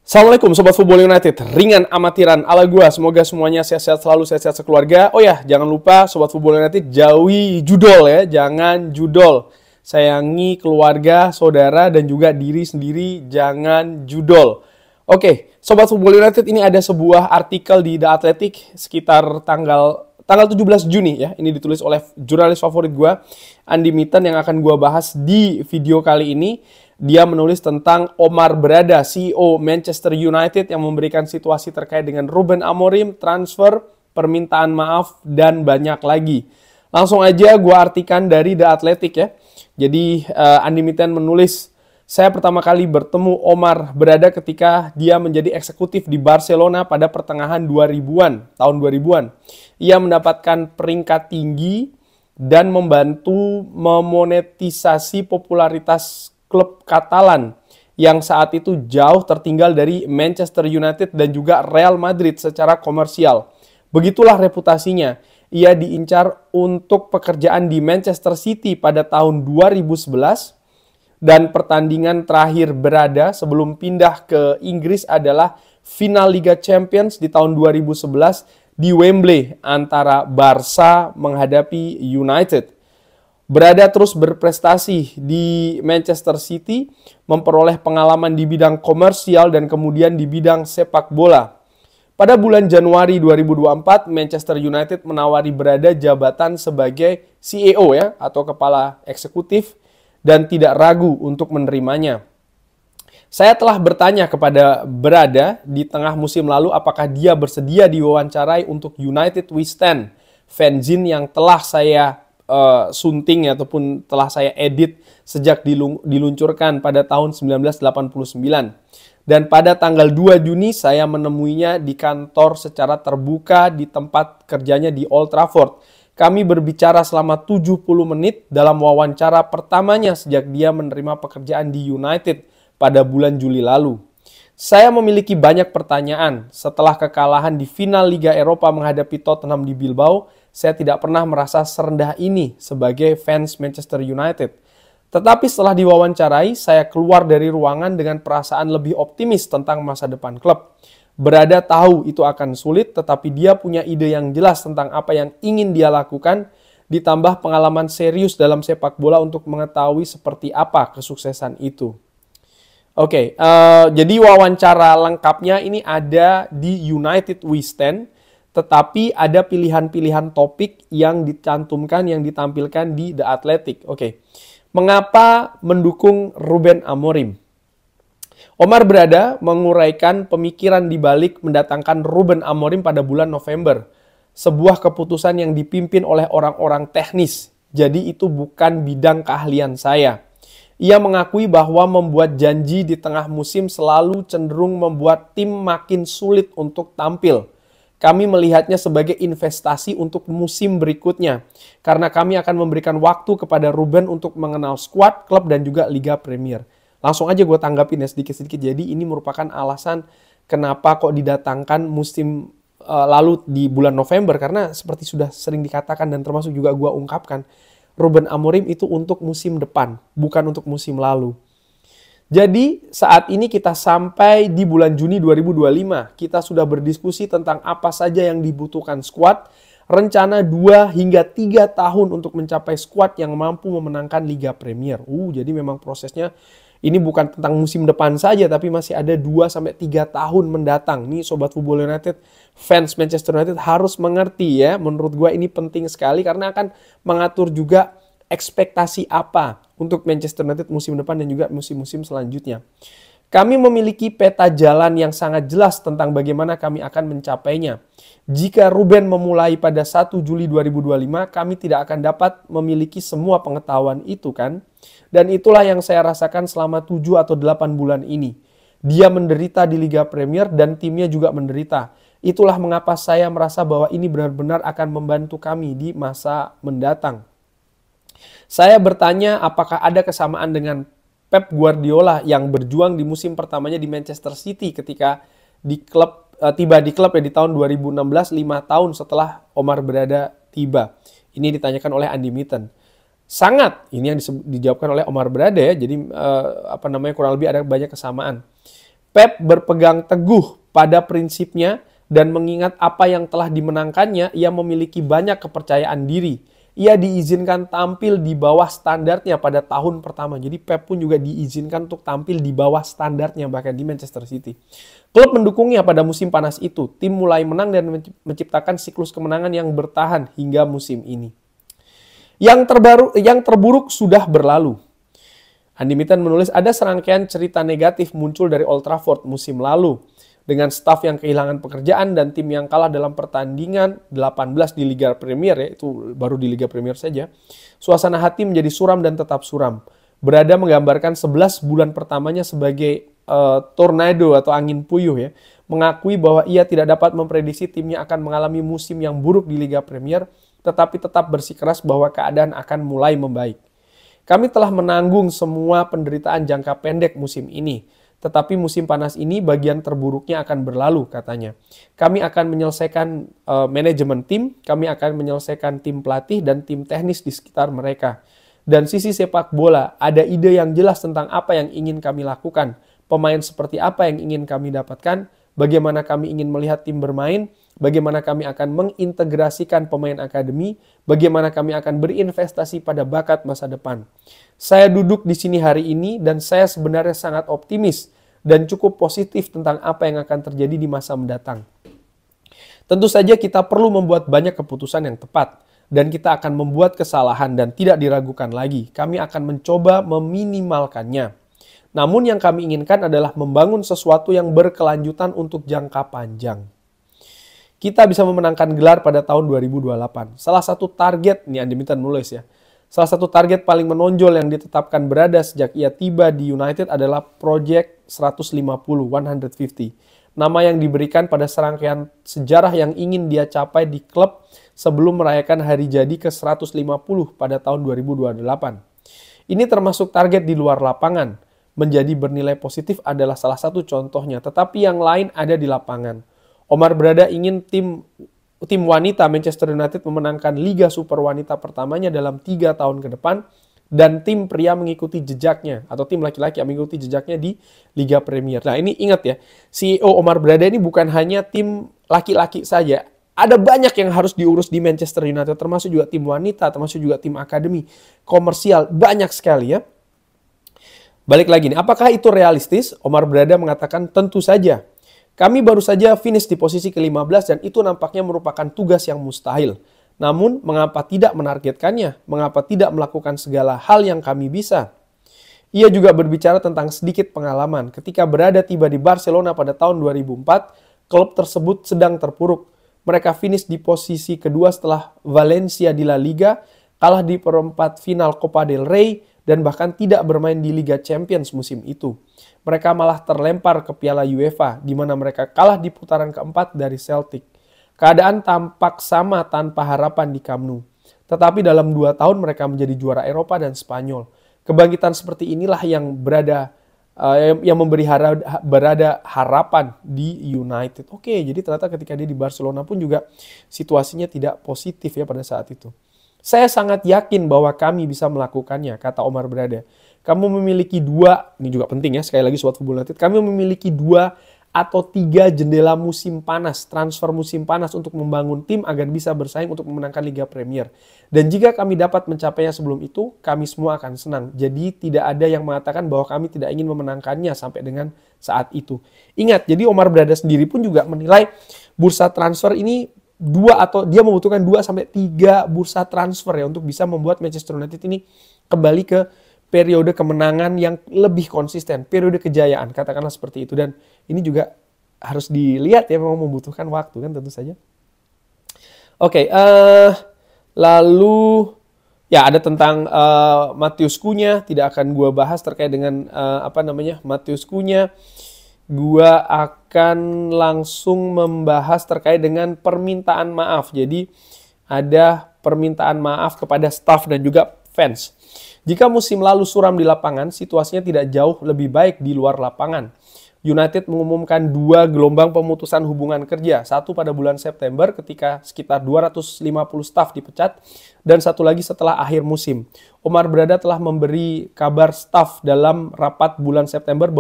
Assalamualaikum Sobat Football United, ringan amatiran ala gua. Semoga semuanya sehat-sehat selalu, sehat-sehat sekeluarga. Oh ya, jangan lupa Sobat Football United jauhi judol ya, jangan judol. Sayangi keluarga, saudara, dan juga diri sendiri, jangan judol. Oke, Sobat Football United, ini ada sebuah artikel di The Athletic sekitar tanggal 17 Juni ya. Ini ditulis oleh jurnalis favorit gua, Andy Mitten, yang akan gua bahas di video kali ini. Dia menulis tentang Omar Berada, CEO Manchester United, yang memberikan situasi terkait dengan Ruben Amorim, transfer, permintaan maaf, dan banyak lagi. Langsung aja gue artikan dari The Athletic ya. Jadi Andy Mitten menulis, saya pertama kali bertemu Omar Berada ketika dia menjadi eksekutif di Barcelona pada pertengahan 2000-an, tahun 2000-an. Ia mendapatkan peringkat tinggi dan membantu memonetisasi popularitas klub Katalan yang saat itu jauh tertinggal dari Manchester United dan juga Real Madrid secara komersial. Begitulah reputasinya. Ia diincar untuk pekerjaan di Manchester City pada tahun 2011 dan pertandingan terakhir Berada sebelum pindah ke Inggris adalah final Liga Champions di tahun 2011 di Wembley antara Barca menghadapi United. Berada terus berprestasi di Manchester City, memperoleh pengalaman di bidang komersial dan kemudian di bidang sepak bola. Pada bulan Januari 2024, Manchester United menawari Berada jabatan sebagai CEO ya, atau kepala eksekutif, dan tidak ragu untuk menerimanya. Saya telah bertanya kepada Berada di tengah musim lalu apakah dia bersedia diwawancarai untuk United We Stand, fanzine yang telah saya sunting ataupun telah saya edit sejak diluncurkan pada tahun 1989. Dan pada tanggal 2 Juni saya menemuinya di kantor secara terbuka di tempat kerjanya di Old Trafford. Kami berbicara selama 70 menit dalam wawancara pertamanya sejak dia menerima pekerjaan di United pada bulan Juli lalu. Saya memiliki banyak pertanyaan. Setelah kekalahan di final Liga Eropa menghadapi Tottenham di Bilbao, saya tidak pernah merasa serendah ini sebagai fans Manchester United. Tetapi setelah diwawancarai, saya keluar dari ruangan dengan perasaan lebih optimis tentang masa depan klub. Berada tahu itu akan sulit, tetapi dia punya ide yang jelas tentang apa yang ingin dia lakukan, ditambah pengalaman serius dalam sepak bola untuk mengetahui seperti apa kesuksesan itu. Oke, jadi wawancara lengkapnya ini ada di United We Stand. Tetapi ada pilihan-pilihan topik yang dicantumkan, yang ditampilkan di The Athletic. Oke. Mengapa mendukung Ruben Amorim? Omar Berada menguraikan pemikiran di balik mendatangkan Ruben Amorim pada bulan November. Sebuah keputusan yang dipimpin oleh orang-orang teknis. Jadi itu bukan bidang keahlian saya. Ia mengakui bahwa membuat janji di tengah musim selalu cenderung membuat tim makin sulit untuk tampil. Kami melihatnya sebagai investasi untuk musim berikutnya. Karena kami akan memberikan waktu kepada Ruben untuk mengenal skuad, klub, dan juga Liga Premier. Langsung aja gue tanggapin ya sedikit-sedikit. Jadi ini merupakan alasan kenapa kok didatangkan musim lalu di bulan November. Karena seperti sudah sering dikatakan dan termasuk juga gue ungkapkan, Ruben Amorim itu untuk musim depan, bukan untuk musim lalu. Jadi saat ini kita sampai di bulan Juni 2025. Kita sudah berdiskusi tentang apa saja yang dibutuhkan skuad. Rencana 2 hingga 3 tahun untuk mencapai skuad yang mampu memenangkan Liga Premier. Jadi memang prosesnya ini bukan tentang musim depan saja, tapi masih ada 2-3 tahun mendatang. Nih Sobat Football United, fans Manchester United harus mengerti ya. Menurut gue ini penting sekali karena akan mengatur juga ekspektasi apa untuk Manchester United musim depan dan juga musim-musim selanjutnya. Kami memiliki peta jalan yang sangat jelas tentang bagaimana kami akan mencapainya. Jika Ruben memulai pada 1 Juli 2025, kami tidak akan dapat memiliki semua pengetahuan itu kan. Dan itulah yang saya rasakan selama 7 atau 8 bulan ini. Dia menderita di Liga Premier dan timnya juga menderita. Itulah mengapa saya merasa bahwa ini benar-benar akan membantu kami di masa mendatang. Saya bertanya apakah ada kesamaan dengan Pep Guardiola yang berjuang di musim pertamanya di Manchester City ketika tiba di klub ya di tahun 2016, 5 tahun setelah Omar Berada tiba. Ini ditanyakan oleh Andy Mitten. Sangat, ini yang dijawabkan oleh Omar Berada ya. Jadi kurang lebih ada banyak kesamaan. Pep berpegang teguh pada prinsipnya dan mengingat apa yang telah dimenangkannya, ia memiliki banyak kepercayaan diri. Ia diizinkan tampil di bawah standarnya pada tahun pertama. Jadi Pep pun juga diizinkan untuk tampil di bawah standarnya bahkan di Manchester City. Klub mendukungnya pada musim panas itu. Tim mulai menang dan menciptakan siklus kemenangan yang bertahan hingga musim ini. Yang terburuk sudah berlalu. Andy Mitten menulis ada serangkaian cerita negatif muncul dari Old Trafford musim lalu. Dengan staf yang kehilangan pekerjaan dan tim yang kalah dalam pertandingan 18 di Liga Premier, ya, itu baru di Liga Premier saja. Suasana hati menjadi suram dan tetap suram. Berada menggambarkan 11 bulan pertamanya sebagai tornado atau angin puyuh, ya. Mengakui bahwa ia tidak dapat memprediksi timnya akan mengalami musim yang buruk di Liga Premier, tetapi tetap bersikeras bahwa keadaan akan mulai membaik. Kami telah menanggung semua penderitaan jangka pendek musim ini. Tetapi musim panas ini bagian terburuknya akan berlalu, katanya. Kami akan menyelesaikan manajemen tim, kami akan menyelesaikan tim pelatih dan tim teknis di sekitar mereka. Dan sisi sepak bola, ada ide yang jelas tentang apa yang ingin kami lakukan, pemain seperti apa yang ingin kami dapatkan, bagaimana kami ingin melihat tim bermain, bagaimana kami akan mengintegrasikan pemain akademi, bagaimana kami akan berinvestasi pada bakat masa depan. Saya duduk di sini hari ini dan saya sebenarnya sangat optimis dan cukup positif tentang apa yang akan terjadi di masa mendatang. Tentu saja kita perlu membuat banyak keputusan yang tepat dan kita akan membuat kesalahan dan tidak diragukan lagi. Kami akan mencoba meminimalkannya. Namun yang kami inginkan adalah membangun sesuatu yang berkelanjutan untuk jangka panjang. Kita bisa memenangkan gelar pada tahun 2028. Salah satu target, nih Andy Mitten nulis ya, salah satu target paling menonjol yang ditetapkan Berada sejak ia tiba di United adalah Project 150. Nama yang diberikan pada serangkaian sejarah yang ingin dia capai di klub sebelum merayakan hari jadi ke-150 pada tahun 2028. Ini termasuk target di luar lapangan. Menjadi bernilai positif adalah salah satu contohnya, tetapi yang lain ada di lapangan. Omar Berada ingin tim wanita Manchester United memenangkan Liga Super Wanita pertamanya dalam 3 tahun ke depan, dan tim pria mengikuti jejaknya, atau tim laki-laki yang mengikuti jejaknya di Liga Premier. Nah ini ingat ya, CEO Omar Berada ini bukan hanya tim laki-laki saja, ada banyak yang harus diurus di Manchester United, termasuk juga tim wanita, termasuk juga tim akademi, komersial, banyak sekali ya. Balik lagi nih, apakah itu realistis? Omar Berada mengatakan tentu saja. Kami baru saja finish di posisi ke-15 dan itu nampaknya merupakan tugas yang mustahil. Namun, mengapa tidak menargetkannya? Mengapa tidak melakukan segala hal yang kami bisa? Ia juga berbicara tentang sedikit pengalaman. Ketika Berada tiba di Barcelona pada tahun 2004, klub tersebut sedang terpuruk. Mereka finish di posisi kedua setelah Valencia di La Liga, kalah di perempat final Copa del Rey, dan bahkan tidak bermain di Liga Champions musim itu. Mereka malah terlempar ke Piala UEFA, di mana mereka kalah di putaran keempat dari Celtic. Keadaan tampak sama tanpa harapan di Camp Nou. Tetapi dalam 2 tahun mereka menjadi juara Eropa dan Spanyol. Kebangkitan seperti inilah yang memberi Berada harapan di United. Oke, jadi ternyata ketika dia di Barcelona pun juga situasinya tidak positif ya pada saat itu. Saya sangat yakin bahwa kami bisa melakukannya, kata Omar Berada. Kamu memiliki 2, ini juga penting ya, sekali lagi Sobat Football United, kami memiliki 2 atau 3 jendela musim panas, transfer musim panas untuk membangun tim agar bisa bersaing untuk memenangkan Liga Premier. Dan jika kami dapat mencapainya sebelum itu, kami semua akan senang. Jadi tidak ada yang mengatakan bahwa kami tidak ingin memenangkannya sampai dengan saat itu. Ingat, jadi Omar Berada sendiri pun juga menilai bursa transfer ini dia membutuhkan 2-3 bursa transfer ya untuk bisa membuat Manchester United ini kembali ke periode kemenangan yang lebih konsisten, periode kejayaan, katakanlah seperti itu. Dan ini juga harus dilihat ya, memang membutuhkan waktu kan tentu saja. Oke, lalu ya ada tentang Matheus Cunha, tidak akan gua bahas terkait dengan Matheus Cunha. Gua akan langsung membahas terkait dengan permintaan maaf. Jadi ada permintaan maaf kepada staff dan juga fans. Jika musim lalu suram di lapangan, situasinya tidak jauh lebih baik di luar lapangan. United mengumumkan 2 gelombang pemutusan hubungan kerja. Satu pada bulan September ketika sekitar 250 staf dipecat, dan satu lagi setelah akhir musim. Omar Berada telah memberi kabar staf dalam rapat bulan September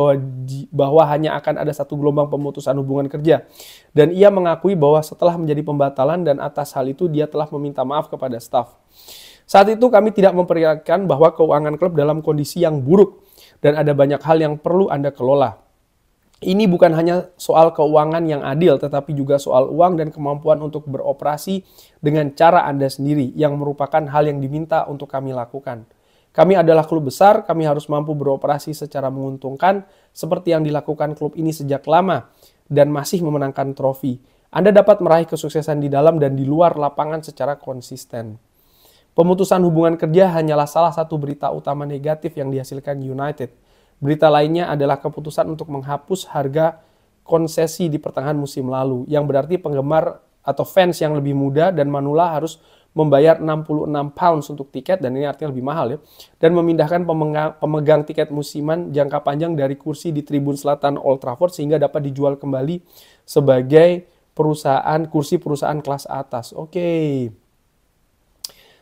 bahwa hanya akan ada satu gelombang pemutusan hubungan kerja. Dan ia mengakui bahwa setelah menjadi pembatalan dan atas hal itu dia telah meminta maaf kepada staf. Saat itu kami tidak memperkirakan bahwa keuangan klub dalam kondisi yang buruk dan ada banyak hal yang perlu Anda kelola. Ini bukan hanya soal keuangan yang adil, tetapi juga soal uang dan kemampuan untuk beroperasi dengan cara Anda sendiri, yang merupakan hal yang diminta untuk kami lakukan. Kami adalah klub besar, kami harus mampu beroperasi secara menguntungkan, seperti yang dilakukan klub ini sejak lama, dan masih memenangkan trofi. Anda dapat meraih kesuksesan di dalam dan di luar lapangan secara konsisten. Pemutusan hubungan kerja hanyalah salah satu berita utama negatif yang dihasilkan United. Berita lainnya adalah keputusan untuk menghapus harga konsesi di pertengahan musim lalu, yang berarti penggemar atau fans yang lebih muda dan manula harus membayar 66 pounds untuk tiket, dan ini artinya lebih mahal ya, dan memindahkan pemegang tiket musiman jangka panjang dari kursi di tribun selatan Old Trafford sehingga dapat dijual kembali sebagai kursi perusahaan kelas atas. Oke.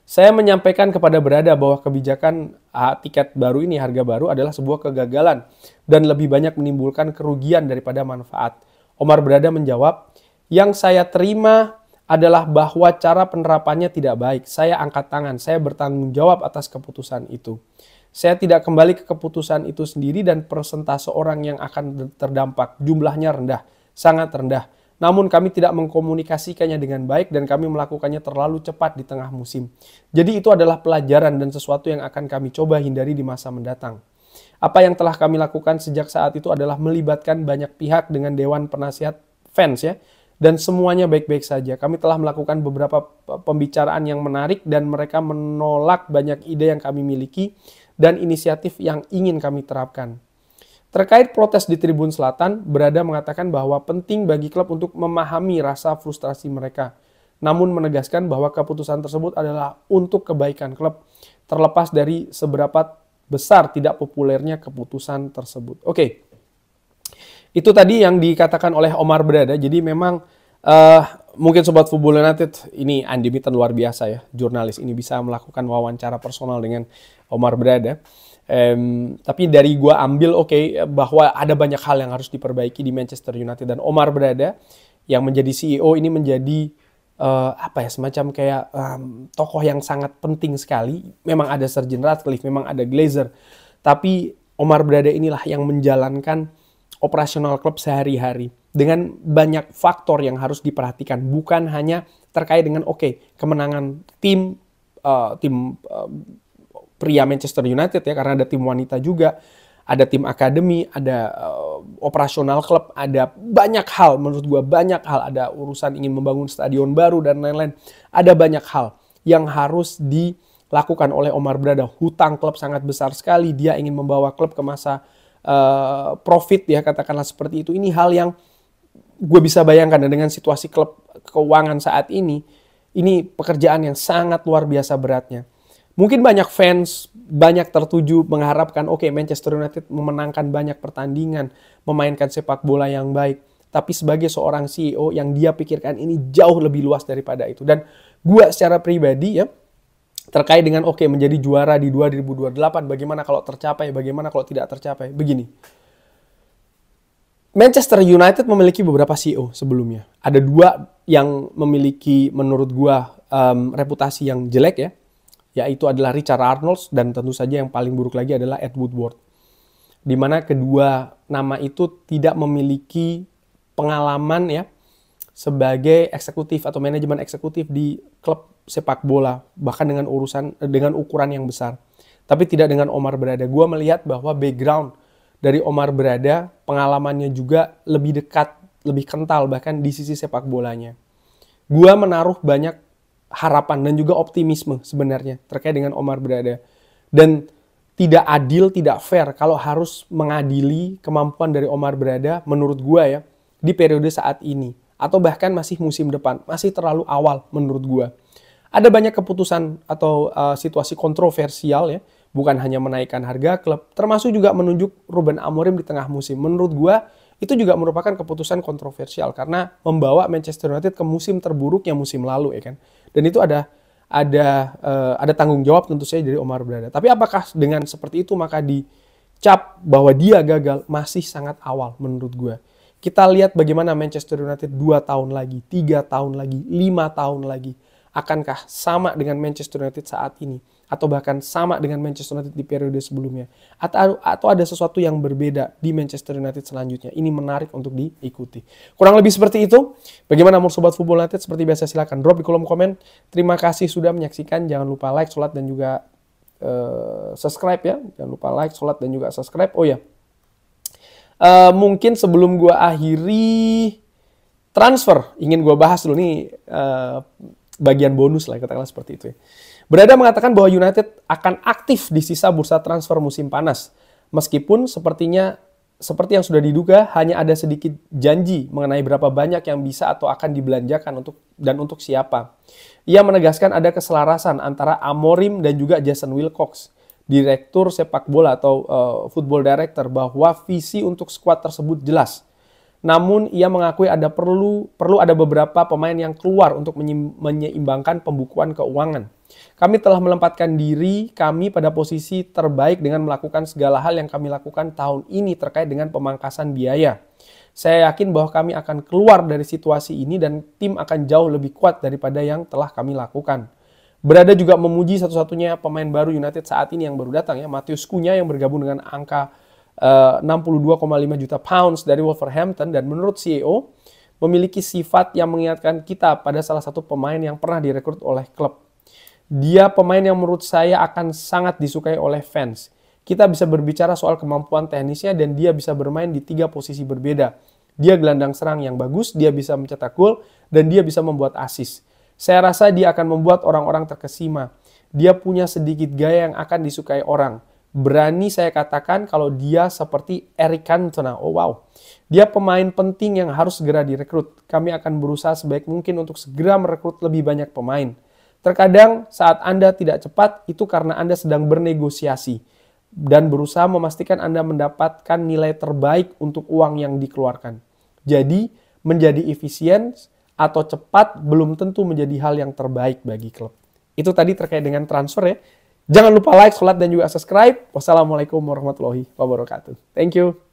Saya menyampaikan kepada Berada bahwa kebijakan tiket baru ini, harga baru, adalah sebuah kegagalan dan lebih banyak menimbulkan kerugian daripada manfaat. Omar Berada menjawab, yang saya terima adalah bahwa cara penerapannya tidak baik. Saya angkat tangan, saya bertanggung jawab atas keputusan itu. Saya tidak kembali ke keputusan itu sendiri dan persentase orang yang akan terdampak jumlahnya rendah, sangat rendah. Namun kami tidak mengkomunikasikannya dengan baik dan kami melakukannya terlalu cepat di tengah musim. Jadi itu adalah pelajaran dan sesuatu yang akan kami coba hindari di masa mendatang. Apa yang telah kami lakukan sejak saat itu adalah melibatkan banyak pihak dengan Dewan Penasihat Fans ya. Dan semuanya baik-baik saja. Kami telah melakukan beberapa pembicaraan yang menarik dan mereka menolak banyak ide yang kami miliki dan inisiatif yang ingin kami terapkan. Terkait protes di Tribun Selatan, Berada mengatakan bahwa penting bagi klub untuk memahami rasa frustrasi mereka, namun menegaskan bahwa keputusan tersebut adalah untuk kebaikan klub, terlepas dari seberapa besar tidak populernya keputusan tersebut. Oke, itu tadi yang dikatakan oleh Omar Berada. Jadi memang mungkin Sobat Football United ini unlimited luar biasa ya, jurnalis ini bisa melakukan wawancara personal dengan Omar Berada. Tapi dari gua ambil bahwa ada banyak hal yang harus diperbaiki di Manchester United, dan Omar Berada yang menjadi CEO ini menjadi semacam kayak tokoh yang sangat penting sekali. Memang ada Sir Jim Ratcliffe, memang ada Glazer, tapi Omar Berada inilah yang menjalankan operasional klub sehari-hari dengan banyak faktor yang harus diperhatikan, bukan hanya terkait dengan kemenangan tim pria Manchester United ya, karena ada tim wanita juga, ada tim akademi, ada operasional klub, ada banyak hal, menurut gue banyak hal, ada urusan ingin membangun stadion baru dan lain-lain. Ada banyak hal yang harus dilakukan oleh Omar Berada. Hutang klub sangat besar sekali, dia ingin membawa klub ke masa profit ya, katakanlah seperti itu. Ini hal yang gue bisa bayangkan, dan dengan situasi klub keuangan saat ini pekerjaan yang sangat luar biasa beratnya. Mungkin banyak fans, banyak tertuju mengharapkan Manchester United memenangkan banyak pertandingan, memainkan sepak bola yang baik. Tapi sebagai seorang CEO yang dia pikirkan ini jauh lebih luas daripada itu. Dan gue secara pribadi ya, terkait dengan menjadi juara di 2028, bagaimana kalau tercapai, bagaimana kalau tidak tercapai. Begini, Manchester United memiliki beberapa CEO sebelumnya. Ada 2 yang memiliki menurut gue reputasi yang jelek ya, yaitu adalah Richard Arnold dan tentu saja yang paling buruk lagi adalah Ed Woodward. Di mana kedua nama itu tidak memiliki pengalaman ya sebagai eksekutif atau manajemen eksekutif di klub sepak bola, bahkan dengan ukuran yang besar. Tapi tidak dengan Omar Berada. Gua melihat bahwa background dari Omar Berada, pengalamannya juga lebih dekat, lebih kental bahkan di sisi sepak bolanya. Gua menaruh banyak harapan dan juga optimisme sebenarnya terkait dengan Omar Berada. Dan tidak adil, tidak fair kalau harus mengadili kemampuan dari Omar Berada menurut gua ya di periode saat ini. Atau bahkan masih musim depan, masih terlalu awal menurut gua. Ada banyak keputusan atau situasi kontroversial ya. bukan hanya menaikkan harga klub, termasuk juga menunjuk Ruben Amorim di tengah musim. Menurut gua itu juga merupakan keputusan kontroversial karena membawa Manchester United ke musim terburuknya musim lalu, ya kan. Dan itu ada tanggung jawab tentu saja dari Omar Berada. Tapi apakah dengan seperti itu maka dicap bahwa dia gagal? Masih sangat awal menurut gue. Kita lihat bagaimana Manchester United 2 tahun lagi, 3 tahun lagi, 5 tahun lagi. Akankah sama dengan Manchester United saat ini? Atau bahkan sama dengan Manchester United di periode sebelumnya? Atau ada sesuatu yang berbeda di Manchester United selanjutnya? Ini menarik untuk diikuti. Kurang lebih seperti itu. Bagaimana menurut Sobat Football United? Seperti biasa silahkan drop di kolom komen. Terima kasih sudah menyaksikan. Jangan lupa like, sholat, dan juga subscribe ya. Jangan lupa like, sholat, dan juga subscribe. Oh ya, mungkin sebelum gue akhiri transfer, ingin gue bahas dulu nih bagian bonus lah, katakanlah seperti itu ya. Berada mengatakan bahwa United akan aktif di sisa bursa transfer musim panas. Meskipun seperti yang sudah diduga, hanya ada sedikit janji mengenai berapa banyak yang bisa atau akan dibelanjakan untuk siapa. Ia menegaskan ada keselarasan antara Amorim dan juga Jason Wilcox, direktur sepak bola atau football director, bahwa visi untuk skuad tersebut jelas. Namun ia mengakui perlu ada beberapa pemain yang keluar untuk menyeimbangkan pembukuan keuangan. Kami telah menempatkan diri kami pada posisi terbaik dengan melakukan segala hal yang kami lakukan tahun ini terkait dengan pemangkasan biaya. Saya yakin bahwa kami akan keluar dari situasi ini dan tim akan jauh lebih kuat daripada yang telah kami lakukan. Berada juga memuji satu-satunya pemain baru United saat ini yang baru datang ya, Matheus Cunha, yang bergabung dengan angka 62,5 juta pounds dari Wolverhampton, dan menurut CEO memiliki sifat yang mengingatkan kita pada salah satu pemain yang pernah direkrut oleh klub. Dia pemain yang menurut saya akan sangat disukai oleh fans. Kita bisa berbicara soal kemampuan teknisnya dan dia bisa bermain di 3 posisi berbeda. Dia gelandang serang yang bagus, dia bisa mencetak gol, dan dia bisa membuat assist. Saya rasa dia akan membuat orang-orang terkesima. Dia punya sedikit gaya yang akan disukai orang. Berani saya katakan kalau dia seperti Eric Cantona. Oh wow. Dia pemain penting yang harus segera direkrut. Kami akan berusaha sebaik mungkin untuk segera merekrut lebih banyak pemain. Terkadang saat Anda tidak cepat, itu karena Anda sedang bernegosiasi dan berusaha memastikan Anda mendapatkan nilai terbaik untuk uang yang dikeluarkan. Jadi, menjadi efisien atau cepat belum tentu menjadi hal yang terbaik bagi klub. Itu tadi terkait dengan transfer ya. Jangan lupa like, sholat, dan juga subscribe. Wassalamualaikum warahmatullahi wabarakatuh. Thank you.